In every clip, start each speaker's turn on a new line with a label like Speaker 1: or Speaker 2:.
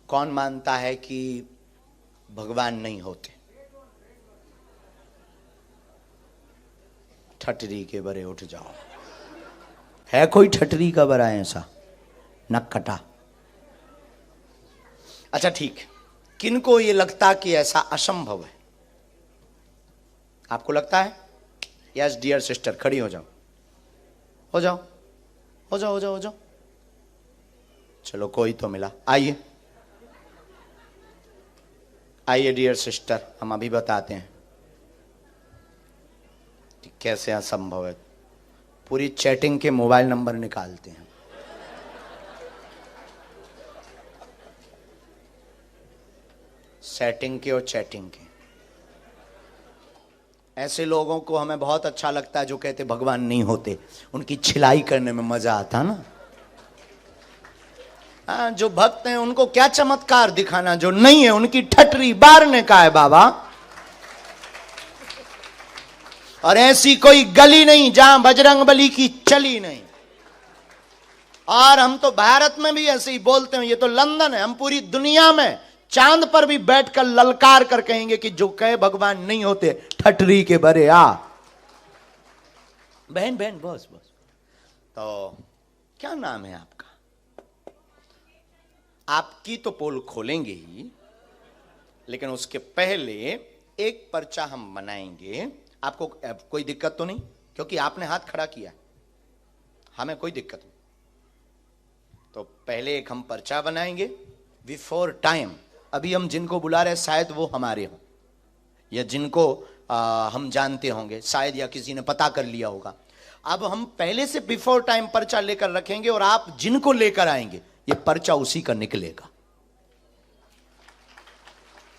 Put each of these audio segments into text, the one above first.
Speaker 1: कौन मानता है कि भगवान नहीं होते? ठटरी के बरे उठ जाओ। है कोई ठटरी का बरा ऐसा? नक कटा। अच्छा ठीक, किनको ये लगता कि ऐसा असंभव है? आपको लगता है? यस डियर सिस्टर, खड़ी हो जाओ, हो जाओ, हो जाओ, हो जाओ, हो जाओ। चलो कोई तो मिला। आइए आइए डियर सिस्टर, हम अभी बताते हैं कि कैसे असंभव है। पूरी चैटिंग के मोबाइल नंबर निकालते हैं। सेटिंग के और चैटिंग के। ऐसे लोगों को हमें बहुत अच्छा लगता है जो कहते भगवान नहीं होते। उनकी छिलाई करने में मजा आता ना। जो भक्त हैं उनको क्या चमत्कार दिखाना जो नहीं है। उनकी ठटरी बारने का है बाबा। और ऐसी कोई गली नहीं जहां बजरंगबली की चली नहीं। और हम तो भारत में भी ऐसे ही बोलते हैं, ये तो लंदन है। हम पूरी दुनिया में चांद पर भी बैठकर ललकार कर कहेंगे कि जो कहे भगवान नहीं होते ठटरी के बरे आ। बहन बहन बस बस। तो क्या नाम है आपका? आपकी तो पोल खोलेंगे ही, लेकिन उसके पहले एक पर्चा हम बनाएंगे। आपको कोई दिक्कत तो नहीं? क्योंकि आपने हाथ खड़ा किया, हमें कोई दिक्कत नहीं। तो पहले एक हम पर्चा बनाएंगे बिफोर टाइम। अभी हम जिनको बुला रहे हैं शायद वो हमारे हों, या जिनको हम जानते होंगे शायद, या किसी ने पता कर लिया होगा। अब हम पहले से बिफोर टाइम पर्चा लेकर रखेंगे और आप जिनको लेकर आएंगे ये पर्चा उसी का निकलेगा।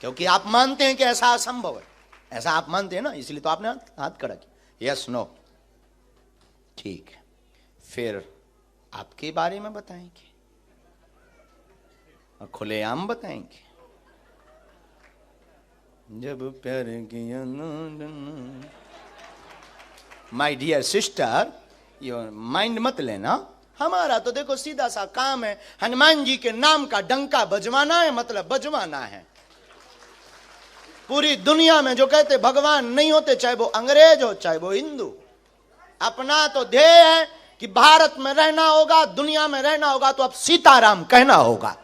Speaker 1: क्योंकि आप मानते हैं कि ऐसा असंभव है। ऐसा आप मानते हैं ना, इसलिए तो आपने हाथ खड़ा किया। यस नो, ठीक है। फिर आपके बारे में बताएंगे और खुलेआम बताएंगे। जब प्यार किया माय डियर सिस्टर, ये माइंड मत लेना। हमारा तो देखो सीधा सा काम है, हनुमान जी के नाम का डंका बजवाना है, मतलब बजवाना है। पूरी दुनिया में जो कहते भगवान नहीं होते, चाहे वो अंग्रेज हो चाहे वो हिंदू, अपना तो ध्येय है कि भारत में रहना होगा, दुनिया में रहना होगा तो अब सीताराम कहना होगा।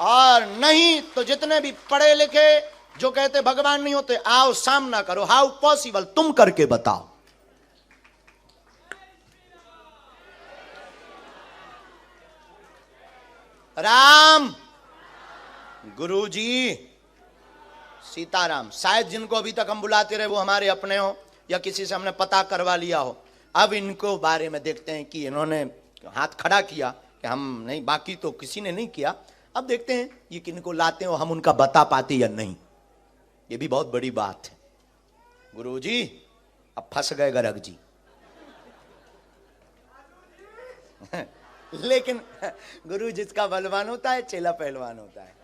Speaker 1: और नहीं तो जितने भी पढ़े लिखे जो कहते भगवान नहीं होते, आओ सामना करो। हाउ पॉसिबल, तुम करके बताओ। राम, गुरुजी, सीताराम। शायद जिनको अभी तक हम बुलाते रहे वो हमारे अपने हो, या किसी से हमने पता करवा लिया हो। अब इनको बारे में देखते हैं कि इन्होंने हाथ खड़ा किया कि हम नहीं, बाकी तो किसी ने नहीं किया। अब देखते हैं ये किनको लाते हो, हम उनका बता पाते या नहीं। ये भी बहुत बड़ी बात है। गुरुजी अब फंस गए गर्ग जी। लेकिन गुरु जिसका बलवान होता है चेला पहलवान होता है।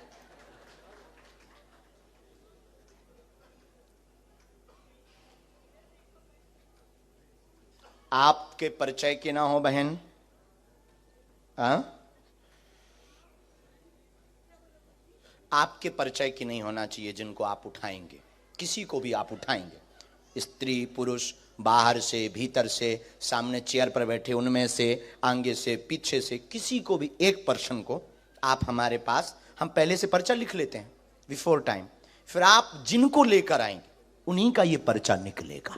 Speaker 1: आपके परिचय के ना हो बहन, आपके परिचय की नहीं होना चाहिए जिनको आप उठाएंगे। किसी को भी आप उठाएंगे, स्त्री पुरुष, बाहर से भीतर से, सामने चेयर पर बैठे उनमें से, आगे से पीछे से, किसी को भी एक पर्सन को आप हमारे पास, हम पहले से पर्चा लिख लेते हैं बिफोर टाइम। फिर आप जिनको लेकर आएंगे उन्हीं का ये पर्चा निकलेगा।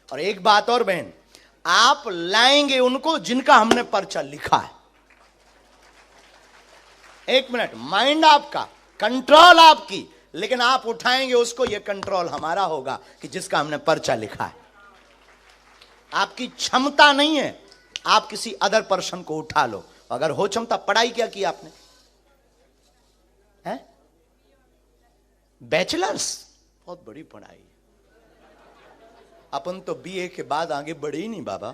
Speaker 1: और एक बात और बहन, आप लाएंगे उनको जिनका हमने पर्चा लिखा है। एक मिनट, माइंड आपका, कंट्रोल आपकी, लेकिन आप उठाएंगे उसको, यह कंट्रोल हमारा होगा कि जिसका हमने पर्चा लिखा है। आपकी क्षमता नहीं है आप किसी अदर पर्सन को उठा लो। अगर हो क्षमता, पढ़ाई क्या की आपने? है बैचलर्स, बहुत बड़ी पढ़ाई। अपन तो बीए के बाद आगे बढ़े ही नहीं बाबा।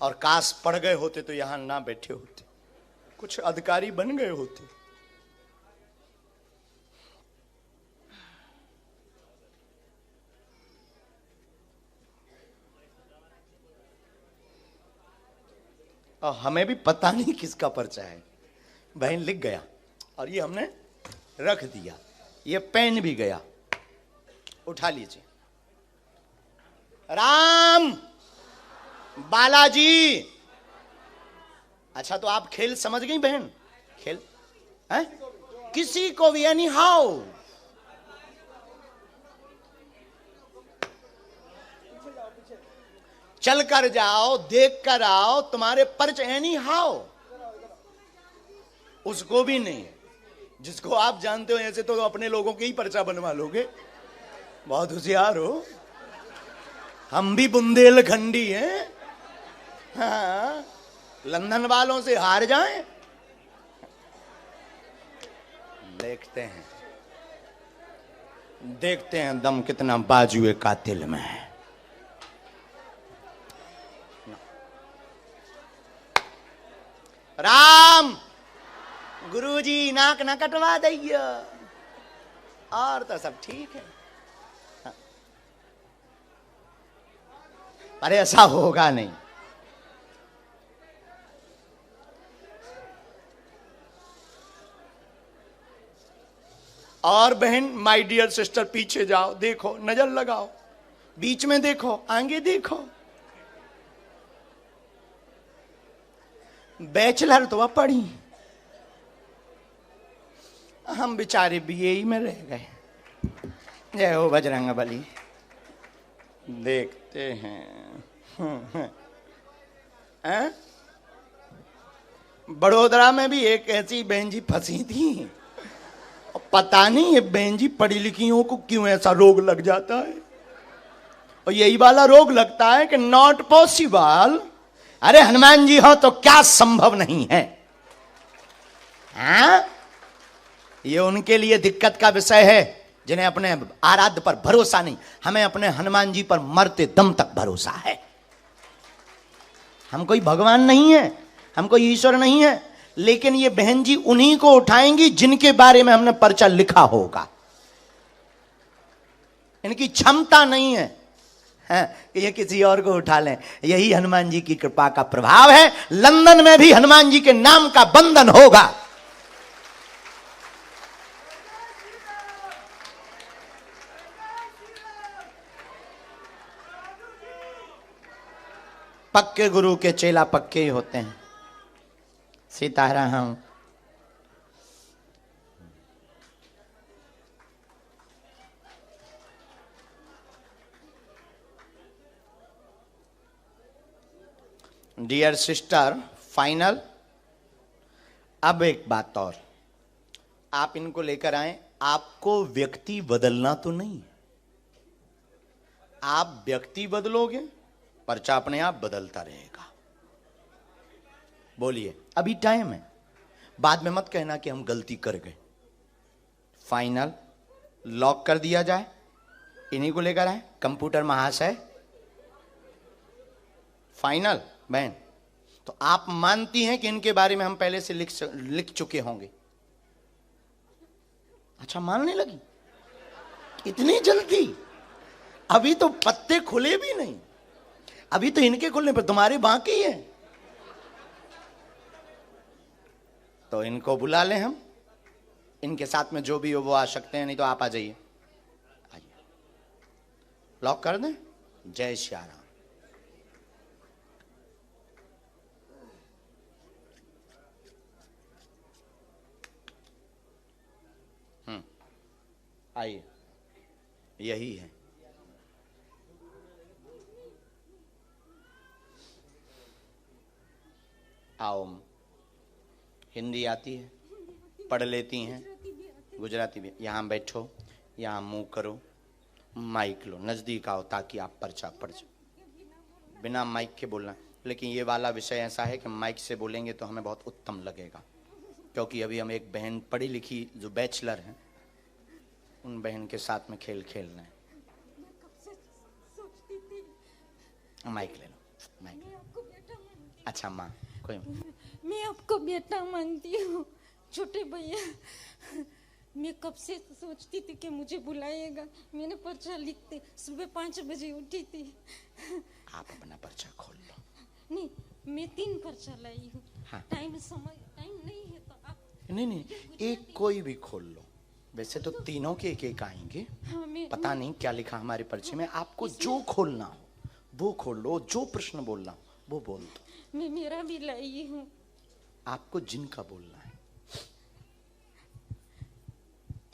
Speaker 1: और काश पढ़ गए होते तो यहां ना बैठे होते, कुछ अधिकारी बन गए होते। और हमें भी पता नहीं किसका पर्चा है। बहन लिख गया और ये हमने रख दिया, ये पेन भी गया। उठा लीजिए। राम बालाजी। अच्छा तो आप खेल समझ गई बहन? खेल है किसी को भी एनी हाउ। चल कर जाओ, देख कर आओ, तुम्हारे पर्च एनी हाउ। उसको भी नहीं, जिसको आप जानते हो ऐसे तो अपने लोगों के ही पर्चा बनवा लोगे। बहुत होशियार हो। हम भी बुंदेलखंडी हैं। हाँ, लंदन वालों से हार जाएं। देखते हैं, देखते हैं दम कितना बाजुए कातिल में है। राम गुरुजी नाक ना कटवा दइए, और तो सब ठीक है। अरे ऐसा होगा नहीं। और बहन माय डियर सिस्टर पीछे जाओ, देखो, नजर लगाओ, बीच में देखो, आगे देखो। बैचलर तो अब पढ़ी, हम बेचारे बीए में रह गए। जय हो बजरंग बली। देखते हैं। बड़ोदरा में भी एक ऐसी बहन जी फंसी थी। पता नहीं ये बहन जी पढ़ी लिखियों को क्यों ऐसा रोग लग जाता है, और यही वाला रोग लगता है कि नॉट पॉसिबल। अरे हनुमान जी हो तो क्या संभव नहीं है? हाँ? ये उनके लिए दिक्कत का विषय है जिन्हें अपने आराध्य पर भरोसा नहीं। हमें अपने हनुमान जी पर मरते दम तक भरोसा है। हम कोई भगवान नहीं है, हम कोई ईश्वर नहीं है, लेकिन ये बहन जी उन्हीं को उठाएंगी जिनके बारे में हमने पर्चा लिखा होगा। इनकी क्षमता नहीं है कि ये किसी और को उठा लें। यही हनुमान जी की कृपा का प्रभाव है। लंदन में भी हनुमान जी के नाम का बंधन होगा। पक्के गुरु के चेला पक्के ही होते हैं। सीताराम। Dear sister, final. अब एक बात और, आप इनको लेकर आए, आपको व्यक्ति बदलना तो नहीं। आप व्यक्ति बदलोगे, पर्चा अपने आप बदलता रहेगा। बोलिए, अभी टाइम है, बाद में मत कहना कि हम गलती कर गए। फाइनल लॉक कर दिया जाए। इन्हीं को लेकर आए कंप्यूटर महाशय। फाइनल बहन, तो आप मानती हैं कि इनके बारे में हम पहले से लिख चुके होंगे? अच्छा, मानने लगी इतनी जल्दी? अभी तो पत्ते खुले भी नहीं, अभी तो इनके खुलने पर तुम्हारे बाकी है। तो इनको बुला लें हम, इनके साथ में जो भी हो वो आ सकते हैं, नहीं तो आप आ जाइए। आइए, लॉक कर दें। जय श्री राम। आइए, यही है। आओ, हिंदी आती है, पढ़ लेती हैं, गुजराती भी। यहाँ बैठो, यहाँ मुंह करो, माइक लो, नजदीक आओ ताकि आप पर्चा पढ़ जाओ। बिना माइक के बोलना, लेकिन ये वाला विषय ऐसा है कि माइक से बोलेंगे तो हमें बहुत उत्तम लगेगा, क्योंकि अभी हम एक बहन पढ़ी लिखी जो बैचलर हैं, उन बहन के साथ में खेल खेलना है। माइक ले लो, माइक। अच्छा माँ, कोई
Speaker 2: मैं आपको बेटा मानती हूँ छोटे भैया। मैं कब से सोचती थी कि मुझे बुलाएगा। मैंने पर्चा लिखते सुबह 5 बजे उठी थी।
Speaker 1: आप अपना पर्चा खोल लो।
Speaker 2: नहीं, मैं 3 पर्चा लाई हूँ।
Speaker 1: हाँ।
Speaker 2: टाइम नहीं है तो आप
Speaker 1: नहीं, एक कोई भी खोल लो। वैसे तो तीनों के एक आएंगे।
Speaker 2: हाँ,
Speaker 1: पता नहीं क्या लिखा हमारे पर्चे में। आपको जो खोलना हो वो खोल लो, जो प्रश्न बोलना हो वो बोल दो।
Speaker 2: मैं मेरा भी लाई हूँ।
Speaker 1: आपको जिनका बोलना है।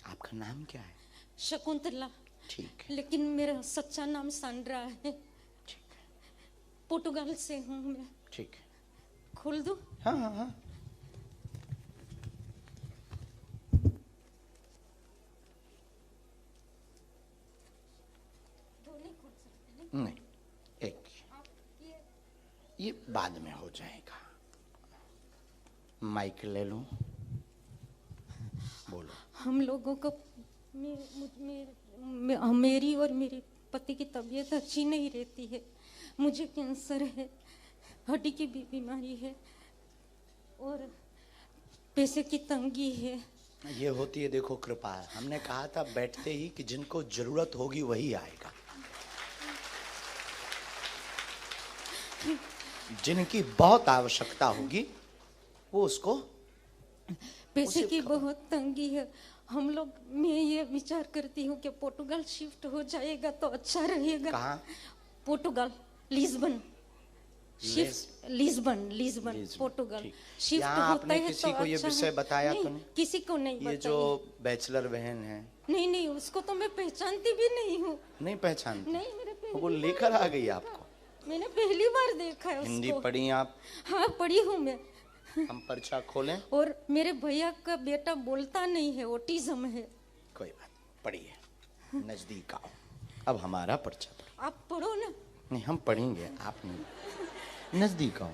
Speaker 1: आपका नाम क्या है?
Speaker 2: शकुंतला।
Speaker 1: ठीक है,
Speaker 2: लेकिन मेरा सच्चा नाम सांड्रा है।
Speaker 1: ठीक है,
Speaker 2: पोर्टुगाल से हूँ मैं।
Speaker 1: ठीक है।
Speaker 2: खोल दो।
Speaker 1: हाँ हाँ हाँ। नहीं, एक ये बाद में हो जाएगा। माइक ले लो, बोलो।
Speaker 2: हम लोगों को मेरी और मेरे पति की तबीयत अच्छी नहीं रहती है। मुझे कैंसर है, हड्डी की भी बीमारी है और पैसे की तंगी है।
Speaker 1: ये होती है, देखो कृपा है। हमने कहा था बैठते ही कि जिनको जरूरत होगी वही आएगा। जिनकी बहुत आवश्यकता होगी वो उसको
Speaker 2: पैसे की बहुत तंगी है। हम लोग, मैं ये विचार करती हूँ कि पोर्टुगाल शिफ्ट हो जाएगा तो अच्छा रहेगा।
Speaker 1: कहाँ?
Speaker 2: पोर्टुगाल, लिस्बन। शिफ्ट लिस्बन पोर्टुगाल शिफ्ट
Speaker 1: यहाँ
Speaker 2: होता
Speaker 1: आपने
Speaker 2: है
Speaker 1: किसी
Speaker 2: तो
Speaker 1: को ये
Speaker 2: अच्छा
Speaker 1: विषय
Speaker 2: है।
Speaker 1: बताया
Speaker 2: नहीं,
Speaker 1: तो नहीं?
Speaker 2: किसी को नहीं
Speaker 1: ये
Speaker 2: बताया।
Speaker 1: जो बैचलर बहन है,
Speaker 2: नहीं, उसको तो मैं पहचानती भी नहीं हूँ।
Speaker 1: नहीं पहचानती?
Speaker 2: नहीं, मेरे पहली
Speaker 1: वो
Speaker 2: बार
Speaker 1: लेकर आ गई आपको?
Speaker 2: मैंने पहली बार देखा है
Speaker 1: हिंदी
Speaker 2: उसको।
Speaker 1: पढ़ी आप?
Speaker 2: हाँ, पढ़ी हूँ मैं।
Speaker 1: हम पर्चा खोलें?
Speaker 2: और मेरे भैया का बेटा बोलता नहीं है, ऑटिज्म है।
Speaker 1: कोई बात, पढ़िए, नजदीक आओ। अब हमारा पर्चा पढ़ो।
Speaker 2: आप पढ़ो ना।
Speaker 1: नहीं, हम पढ़ेंगे, आप नहीं। नजदीक आओ,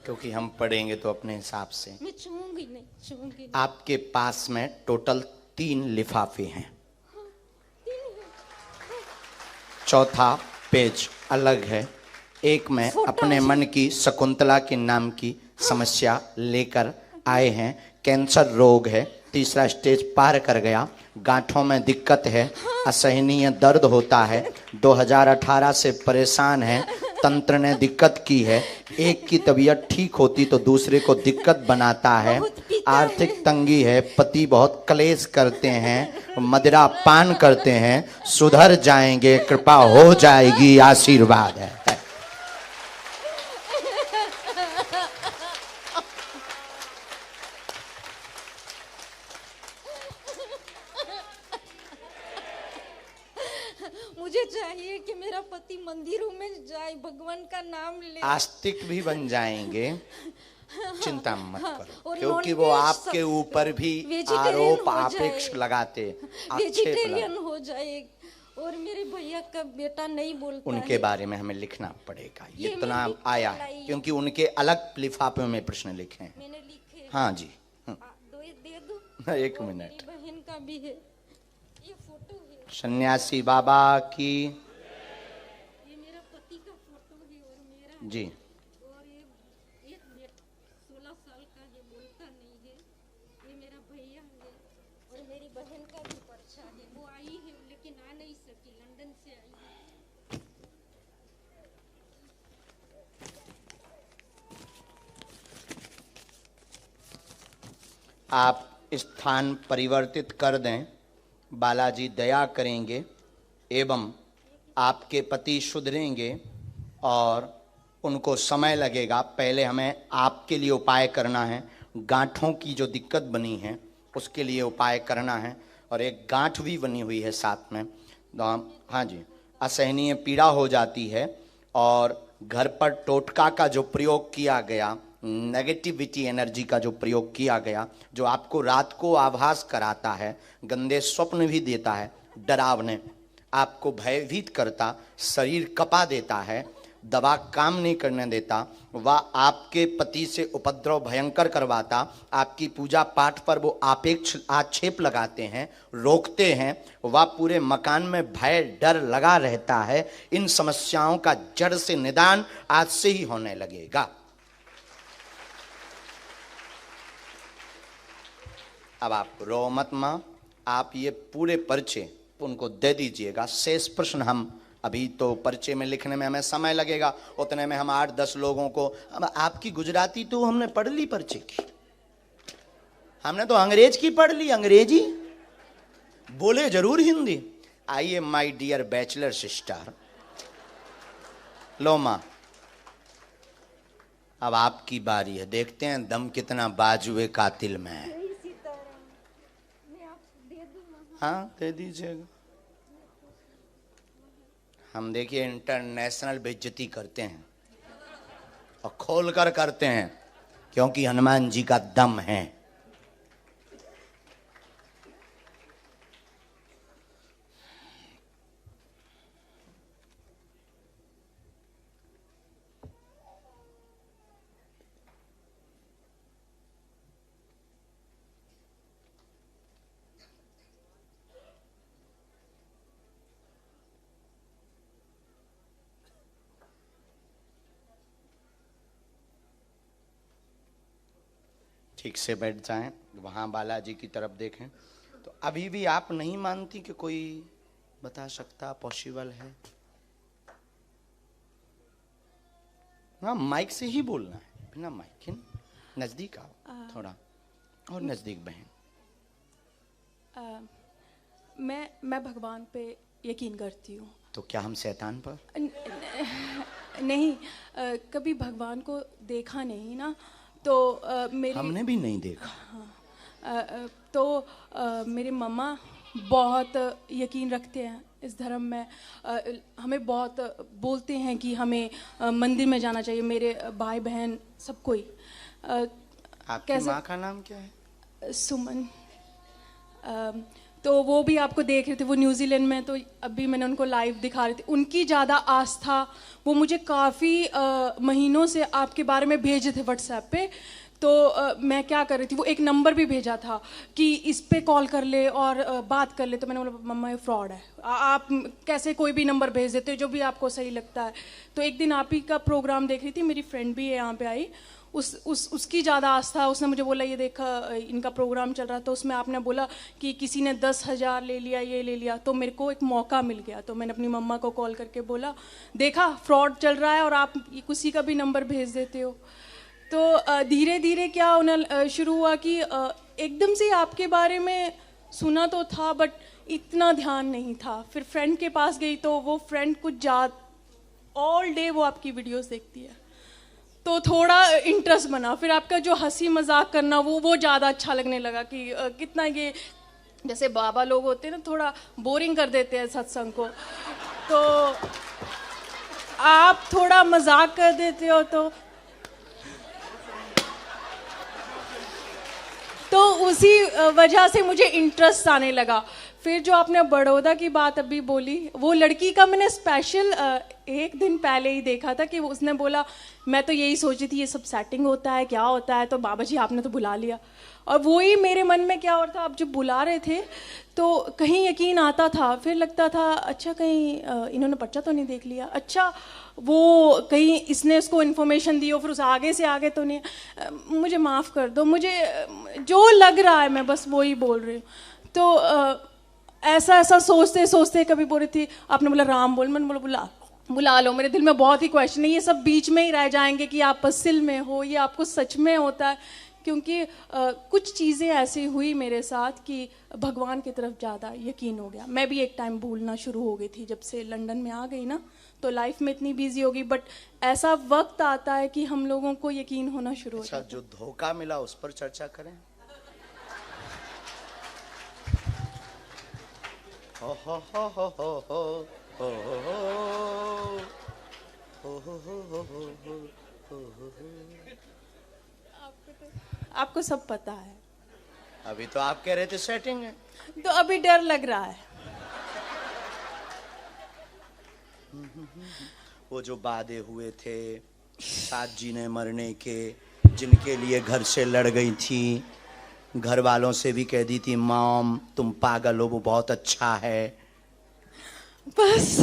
Speaker 1: क्योंकि हम पढ़ेंगे तो अपने हिसाब से।
Speaker 2: मैं छूंगी नहीं।
Speaker 1: आपके पास में टोटल 3 लिफाफे हैं। चौथा पेज अलग है। एक में अपने मन की शकुंतला के नाम की समस्या लेकर आए हैं। कैंसर रोग है, 3रा स्टेज पार कर गया। गांठों में दिक्कत है, असहनीय दर्द होता है, 2018 से परेशान है, तंत्र ने दिक्कत की है। एक की तबीयत ठीक होती तो दूसरे को दिक्कत बनाता है। आर्थिक तंगी है, पति बहुत क्लेश करते हैं, मदिरा पान करते हैं। सुधर जाएंगे, कृपा हो जाएगी, आशीर्वाद है।
Speaker 2: मुझे चाहिए कि मेरा पति मंदिरों में जाए, भगवान का नाम ले।
Speaker 1: आस्तिक भी बन जाएंगे, चिंता मत करो,
Speaker 2: और
Speaker 1: क्योंकि वो आपके ऊपर भी आरोप आपेक्ष लगाते,
Speaker 2: वेजिटेरियन हो जाए। और मेरे भैया का बेटा नहीं बोलता
Speaker 1: उनके
Speaker 2: है।
Speaker 1: बारे में हमें लिखना पड़ेगा।
Speaker 2: ये
Speaker 1: इतना
Speaker 2: मैं
Speaker 1: आया है क्योंकि उनके अलग लिफाफे में प्रश्न लिखे हैं।
Speaker 2: मैंने लिखे।
Speaker 1: हाँ जी।
Speaker 2: दे दो।
Speaker 1: एक
Speaker 2: और
Speaker 1: मिनट।
Speaker 2: मेरी बहन का भी है, ये फोटो है।
Speaker 1: सन्यासी बाबा की
Speaker 2: ये मेरा पति का फोटो है और मेरा
Speaker 1: जी।
Speaker 2: और ये एक 16 साल का है, बोलता नहीं है। ये मेरा भैया है और मेरी बहन का भी पर्चा है। वो आई है लेकिन आ नहीं सकी, लंदन से आई है।
Speaker 1: आप स्थान परिवर्तित कर दें, बालाजी दया करेंगे एवं आपके पति सुधरेंगे और उनको समय लगेगा। पहले हमें आपके लिए उपाय करना है। गांठों की जो दिक्कत बनी है उसके लिए उपाय करना है और एक गांठ भी बनी हुई है साथ में। हाँ जी, असहनीय पीड़ा हो जाती है और घर पर टोटका का जो प्रयोग किया गया, नेगेटिविटी एनर्जी का जो प्रयोग किया गया, जो आपको रात को आभास कराता है, गंदे स्वप्न भी देता है, डरावने, आपको भयभीत करता, शरीर कपा देता है, दवा काम नहीं करने देता, वह आपके पति से उपद्रव भयंकर करवाता, आपकी पूजा पाठ पर वो आपेक्ष आक्षेप लगाते हैं, रोकते हैं, वह पूरे मकान में भय डर लगा रहता है। इन समस्याओं का जड़ से निदान आज से ही होने लगेगा। अब आप रो मत मां, आप ये पूरे पर्चे उनको दे दीजिएगा। शेष प्रश्न हम अभी तो पर्चे में लिखने में हमें समय लगेगा, उतने में हम 8-10 लोगों को। अब आपकी गुजराती तो हमने पढ़ ली पर्चे की, हमने तो अंग्रेज की पढ़ ली, अंग्रेजी बोले जरूर हिंदी। आइए माय डियर बैचलर सिस्टर, लो मां अब आपकी बारी है, देखते हैं दम कितना बाजुए कातिल में है।
Speaker 2: जय सीताराम। मैं आपको दे दूं महाराज?
Speaker 1: हाँ दे दीजिएगा। हम देखिए इंटरनेशनल बेइज्जती करते हैं और खोल कर करते हैं, क्योंकि हनुमान जी का दम है। ठीक से बैठ जाएं, वहां बालाजी की तरफ देखें। तो अभी भी आप नहीं मानती कि कोई बता सकता पॉसिबल है? हाँ माइक से ही बोलना है, बिना माइक के। नजदीक आओ थोड़ा और नजदीक बहन।
Speaker 3: मैं भगवान पे यकीन करती हूँ।
Speaker 1: तो क्या हम शैतान पर?
Speaker 3: नहीं, कभी भगवान को देखा नहीं ना, तो मेरी
Speaker 1: हमने भी नहीं देखा।
Speaker 3: तो मेरे मम्मा बहुत यकीन रखते हैं इस धर्म में। हमें बहुत बोलते हैं कि हमें मंदिर में जाना चाहिए, मेरे भाई बहन सब कोई।
Speaker 1: आपकी माँ का नाम क्या है?
Speaker 3: सुमन। तो वो भी आपको देख रहे थे, वो न्यूजीलैंड में, तो अभी मैंने उनको लाइव दिखा रही थी। उनकी ज़्यादा आस्था, वो मुझे काफ़ी महीनों से आपके बारे में भेजे थे व्हाट्सएप पे। तो मैं क्या कर रही थी, वो एक नंबर भी भेजा था कि इस पे कॉल कर ले और बात कर ले। तो मैंने बोला मम्मा ये फ्रॉड है, आप कैसे कोई भी नंबर भेज देते हो जो भी आपको सही लगता है। तो एक दिन आप ही का प्रोग्राम देख रही थी, मेरी फ्रेंड भी है यहाँ पे आई, उसकी ज़्यादा आस्था। उसने मुझे बोला ये देखा इनका प्रोग्राम चल रहा, तो उसमें आपने बोला कि किसी ने 10,000 ले लिया, ये ले लिया। तो मेरे को एक मौका मिल गया, तो मैंने अपनी मम्मा को कॉल करके बोला देखा फ्रॉड चल रहा है और आप किसी का भी नंबर भेज देते हो। तो धीरे धीरे क्या होना शुरू हुआ कि एकदम से आपके बारे में सुना तो था बट इतना ध्यान नहीं था। फिर फ्रेंड के पास गई तो वो फ्रेंड कुछ ऑल डे वो आपकी वीडियोस देखती है, तो थोड़ा इंटरेस्ट बना। फिर आपका जो हंसी मजाक करना वो ज़्यादा अच्छा लगने लगा कि कितना ये जैसे बाबा लोग होते हैं ना, थोड़ा बोरिंग कर देते हैं सत्संग को, तो आप थोड़ा मजाक कर देते हो। तो उसी वजह से मुझे इंटरेस्ट आने लगा। फिर जो आपने बड़ौदा की बात अभी बोली, वो लड़की का मैंने स्पेशल एक दिन पहले ही देखा था कि उसने बोला मैं तो यही सोची थी ये सब सेटिंग होता है क्या होता है, तो बाबा जी आपने तो बुला लिया। और वही मेरे मन में क्या हो रहा था, आप जब बुला रहे थे तो कहीं यकीन आता था, फिर लगता था अच्छा कहीं इन्होंने पर्चा तो नहीं देख लिया, अच्छा वो कहीं इसने उसको इन्फॉर्मेशन दी हो, फिर उस आगे से आगे तो नहीं। मुझे माफ़ कर दो, मुझे जो लग रहा है मैं बस वही बोल रही हूँ। तो ऐसा सोचते सोचते कभी बोल रही थी, आपने बोला राम बोल, मैंने बोला बुला लो। मेरे दिल में बहुत ही क्वेश्चन है, ये सब बीच में ही रह जाएंगे कि आप पसिल में हो, ये आपको सच में होता है। क्योंकि कुछ चीज़ें ऐसी हुई मेरे साथ कि भगवान की तरफ ज़्यादा यकीन हो गया। मैं भी एक टाइम भूलना शुरू हो गई थी, जब से लंदन में आ गई ना तो लाइफ में इतनी बिजी हो गई। बट ऐसा वक्त आता है कि हम लोगों को यकीन होना शुरू हो जाता है।
Speaker 1: जो धोखा मिला उस पर चर्चा करें। हो हो हो हो हो हो हो हो हो हो हो।
Speaker 3: आपको सब पता है।
Speaker 1: अभी तो आप कह रहे थे सेटिंग है,
Speaker 3: तो अभी डर लग रहा है।
Speaker 1: वो जो वादे हुए थे साथ जीने मरने के, जिनके लिए घर से लड़ गई थी, घर वालों से भी कह दी थी मॉम तुम पागल हो, वो बहुत अच्छा है।
Speaker 3: बस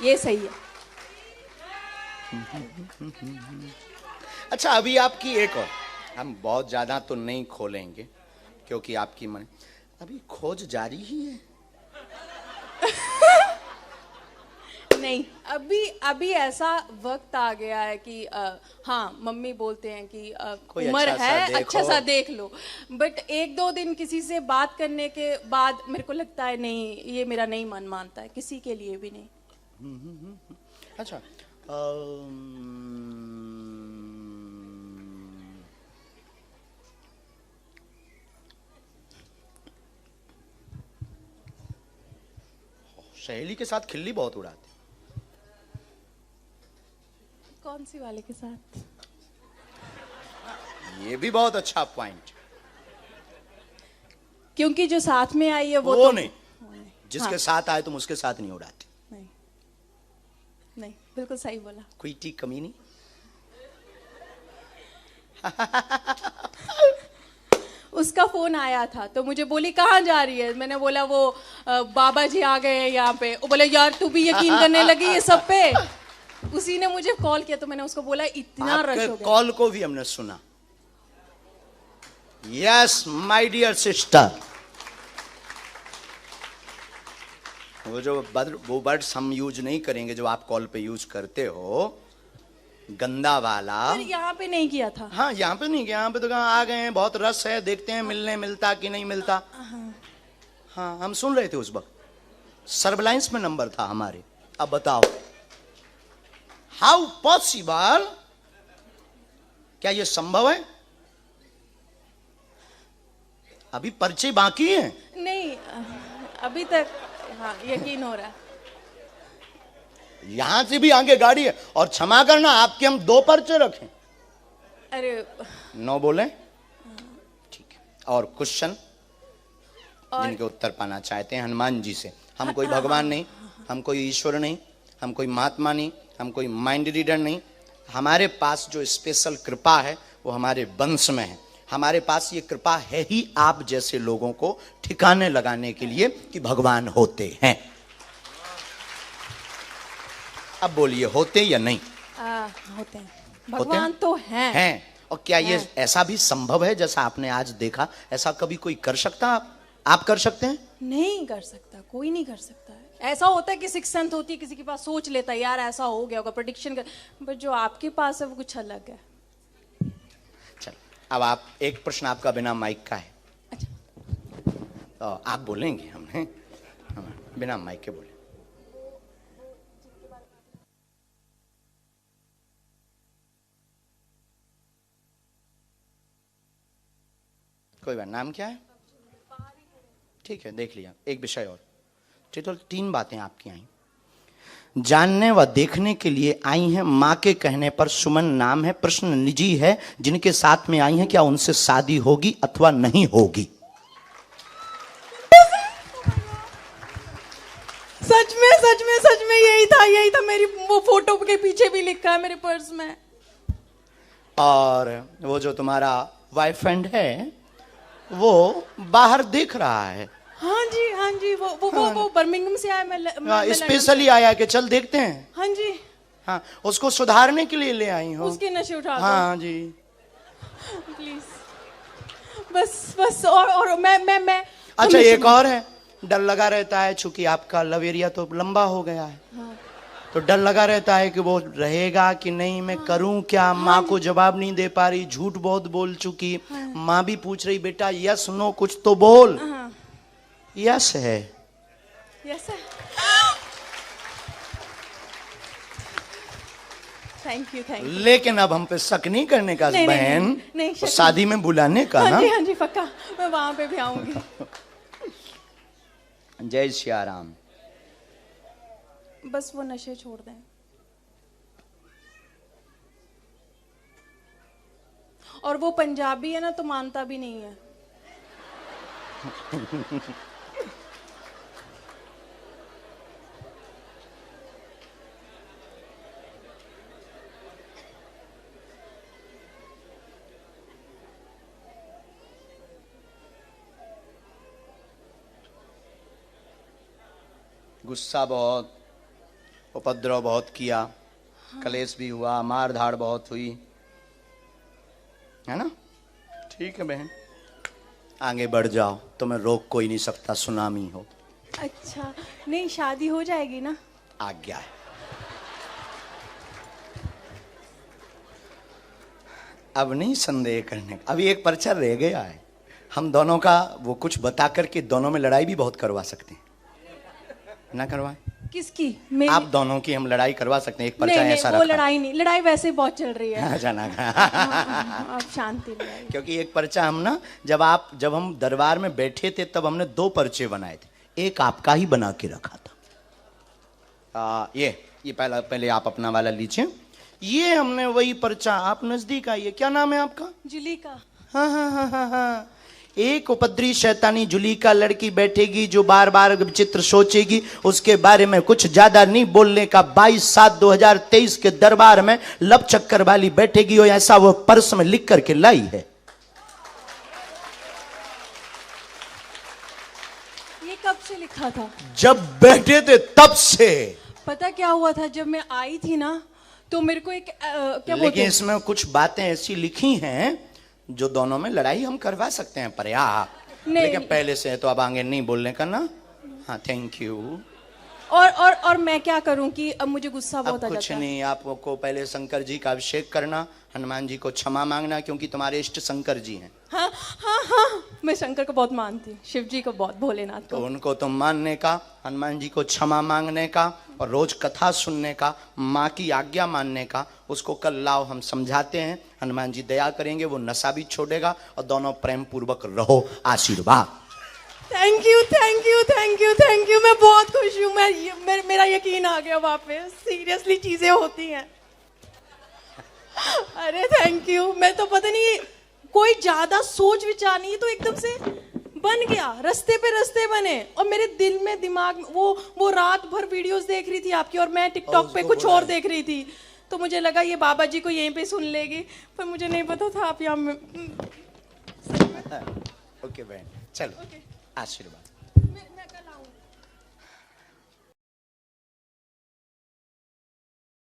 Speaker 3: ये सही है।
Speaker 1: अच्छा अभी आपकी एक और, हम बहुत ज्यादा तो नहीं खोलेंगे क्योंकि आपकी मन अभी खोज जारी ही है।
Speaker 3: नहीं, अभी ऐसा वक्त आ गया है कि हाँ, मम्मी बोलते हैं कि
Speaker 1: कोई
Speaker 3: उम्र
Speaker 1: अच्छा सा
Speaker 3: है,
Speaker 1: देखो।
Speaker 3: अच्छा सा देख लो। बट एक दो दिन किसी से बात करने के बाद मेरे को लगता है नहीं, ये मेरा नहीं मन मानता है, किसी के लिए भी नहीं।
Speaker 1: अच्छा सहेली के साथ खिल्ली बहुत उड़ाते।
Speaker 3: कौन सी वाले के साथ?
Speaker 1: ये भी बहुत अच्छा पॉइंट।
Speaker 3: क्योंकि जो साथ में आई है वो
Speaker 1: वो
Speaker 3: तो
Speaker 1: नहीं, जिसके साथ आए तुम उसके साथ नहीं उड़ाते।
Speaker 3: नहीं, नहीं, बिल्कुल सही बोला।
Speaker 1: कोई टी कमी नहीं।
Speaker 3: उसका फोन आया था तो मुझे बोली कहाँ जा रही है। मैंने बोला वो बाबा जी आ गए हैं यहाँ पे। वो बोले यार तू भी यकीन करने लगी ये सब पे। उसी ने मुझे कॉल किया तो मैंने उसको बोला इतना रश हो गया।
Speaker 1: कॉल को भी हमने सुना। यस माय डियर सिस्टर, वो वर्ड्स हम यूज नहीं करेंगे जो आप कॉल पे यूज करते हो, गंदा वाला।
Speaker 3: पर यहाँ पे नहीं किया था।
Speaker 1: हाँ यहाँ पे नहीं, यहाँ पे तो कहाँ आ गए हैं, बहुत रस है, देखते हैं मिलने मिलता कि नहीं मिलता। हाँ हम सुन रहे थे उस वक्त, सर्वलाइंस में नंबर था हमारे। अब बताओ हाउ पॉसिबल, क्या ये संभव है? अभी पर्चे बाकी हैं।
Speaker 3: नहीं, अभी तक हाँ यकीन हो रहा है।
Speaker 1: यहां से भी आगे गाड़ी है। और क्षमा करना आपके हम 2 पर्चे रखें।
Speaker 3: अरे
Speaker 1: 9 बोले ठीक है। और क्वेश्चन
Speaker 3: और
Speaker 1: जिनके उत्तर पाना चाहते हैं हनुमान जी से। हम कोई भगवान नहीं, हम कोई ईश्वर नहीं, हम कोई महात्मा नहीं, हम कोई माइंड रीडर नहीं। हमारे पास जो स्पेशल कृपा है वो हमारे वंश में है। हमारे पास ये कृपा है ही आप जैसे लोगों को ठिकाने लगाने के लिए कि भगवान होते हैं। अब बोलिए होते या नहीं?
Speaker 3: होते हैं, भगवान तो हैं।
Speaker 1: और क्या ये ऐसा भी संभव है जैसा आपने आज देखा? ऐसा कभी कोई कर सकता? आप कर सकते हैं?
Speaker 3: नहीं कर सकता, कोई नहीं कर सकता है। ऐसा होता है कि सिक्स सेंथ होती है, किसी के पास सोच लेता है यार ऐसा हो गया होगा, प्रेडिक्शन कर। बट जो आपके पास है वो कुछ अलग है।
Speaker 1: चल अब आप, एक प्रश्न आपका बिना माइक का है।
Speaker 3: अच्छा,
Speaker 1: तो आप बोलेंगे, हमने बिना माइक के बोले। कोई बात, नाम क्या है? ठीक है, देख लिया। एक विषय और, तो 3 बातें आपकी आई। जानने व देखने के लिए आई हैं, माँ के कहने पर। सुमन नाम है, प्रश्न निजी है। जिनके साथ में आई हैं क्या उनसे शादी होगी अथवा नहीं होगी?
Speaker 3: सच में यही था। मेरी वो फोटो के पीछे भी लिखा है मेरे पर्स में।
Speaker 1: और वो जो तुम्हारा बॉयफ्रेंड है वो बाहर देख रहा है।
Speaker 3: हाँ जी, वो बर्मिंघम से आया। मैं
Speaker 1: स्पेशली आया कि चल देखते हैं।
Speaker 3: हाँ जी,
Speaker 1: हाँ, उसको सुधारने के लिए ले आई हूँ।
Speaker 3: उसके नशे उठा दो।
Speaker 1: हाँ जी,
Speaker 3: प्लीज बस। और मैं
Speaker 1: अच्छा एक और है, डर लगा रहता है चूंकि आपका लव एरिया तो लंबा हो गया है।
Speaker 3: हाँ।
Speaker 1: तो डर लगा रहता है कि वो रहेगा कि नहीं, मैं करूं क्या? माँ को जवाब नहीं दे पा रही, झूठ बहुत बोल चुकी। माँ भी पूछ रही बेटा यस नो कुछ तो बोल। यस है।
Speaker 3: यस है। Thank you.
Speaker 1: लेकिन अब हम पे शक नहीं करने का बहन,
Speaker 3: नहीं,
Speaker 1: तो शादी में बुलाने का ना।
Speaker 3: हाँ जी पक्का, मैं वहां पे भी आऊंगी।
Speaker 1: जय श्री राम।
Speaker 3: बस वो नशे छोड़ दें। और वो पंजाबी है ना तो मानता भी नहीं है।
Speaker 1: गुस्सा बहुत, उपद्रव बहुत किया। हाँ। कलेश भी हुआ, मार धाड़ बहुत हुई, है ना? ठीक है बहन, आगे बढ़ जाओ, तुम्हें रोक कोई नहीं सकता, सुनामी हो।
Speaker 3: अच्छा, नहीं शादी हो जाएगी ना?
Speaker 1: आज्ञा है। अब नहीं संदेह करने का, अभी एक पर्चा रह गया है। हम दोनों का वो कुछ बता करके दोनों में लड़ाई भी बहुत करवा सकते हैं, ना करवाएं?
Speaker 3: किसकी?
Speaker 1: आप दोनों की हम लड़ाई करवा सकते हैं, एक पर्चा
Speaker 3: नहीं,
Speaker 1: ऐसा
Speaker 3: वो
Speaker 1: रखा।
Speaker 3: लड़ाई नहीं, लड़ाई वैसे ही बहुत चल रही है।
Speaker 1: जाना
Speaker 3: आप शांति लाइए।
Speaker 1: क्योंकि एक पर्चा हम ना, जब हम दरबार में बैठे थे तब हमने 2 पर्चे बनाए थे, एक आपका ही बना के रखा था। ये पहले आप अपना वाला लीजिए। ये हमने वही पर्चा, आप नजदीक आइए, क्या नाम है आपका?
Speaker 3: जुलीका।
Speaker 1: हाँ। एक उपद्री शैतानी जुलीका लड़की बैठेगी जो बार बार विचित्र सोचेगी, उसके बारे में कुछ ज्यादा नहीं बोलने का। 22/7/2023 के दरबार में लब चक्कर वाली बैठेगी, और ऐसा वो पर्स में लिख करके लाई है।
Speaker 3: ये कब से लिखा था?
Speaker 1: जब बैठे थे तब से।
Speaker 3: पता क्या हुआ था, जब मैं आई थी ना तो मेरे को एक क्या बोलते
Speaker 1: लेकिन
Speaker 3: हैं?
Speaker 1: इसमें कुछ बातें ऐसी लिखी हैं जो दोनों में लड़ाई हम करवा सकते हैं, पर्याप्त।
Speaker 3: नहीं।
Speaker 1: लेकिन पहले से है तो अब आगे नहीं बोलने का ना। हाँ, थैंक यू।
Speaker 3: और मैं क्या करूं कि अब मुझे गुस्सा बहुत
Speaker 1: अब
Speaker 3: आ
Speaker 1: कुछ
Speaker 3: जाता है।
Speaker 1: नहीं, आपको पहले शंकर जी का अभिषेक करना, हनुमान जी को क्षमा मांगना, क्योंकि तुम्हारे इष्ट शंकर जी हैं।
Speaker 3: हाँ, मैं शंकर को बहुत मानती, शिव जी को बहुत, भोलेनाथ
Speaker 1: तो
Speaker 3: को।
Speaker 1: उनको तुम मानने का, हनुमान जी को क्षमा मांगने का, और रोज कथा सुनने का, माँ की आज्ञा मानने का। उसको कल लाओ, हम समझाते हैं, हनुमान जी दया करेंगे, वो नशा भी छोड़ेगा, और दोनों प्रेम पूर्वक रहो। आशीर्वाद।
Speaker 3: Thank you. मैं बहुत खुश हूँ। मेरा यकीन आ गया वापस। सीरियसली चीजें होती हैं। अरे थैंक यू। मैं तो पता नहीं, कोई ज्यादा सोच विचार नहीं, तो एकदम से बन गया। रास्ते पे रास्ते बने, और मेरे दिल में, दिमाग में वो रात भर वीडियोस देख रही थी आपकी, और मैं टिकटॉक पे कुछ और देख रही थी। तो मुझे लगा ये बाबा जी को यहीं पे सुन लेगी, पर मुझे नहीं पता था आप यहाँ में।
Speaker 1: ओके बहन, चलो।
Speaker 3: ओके।
Speaker 1: आशीर्वाद।
Speaker 3: मैं कल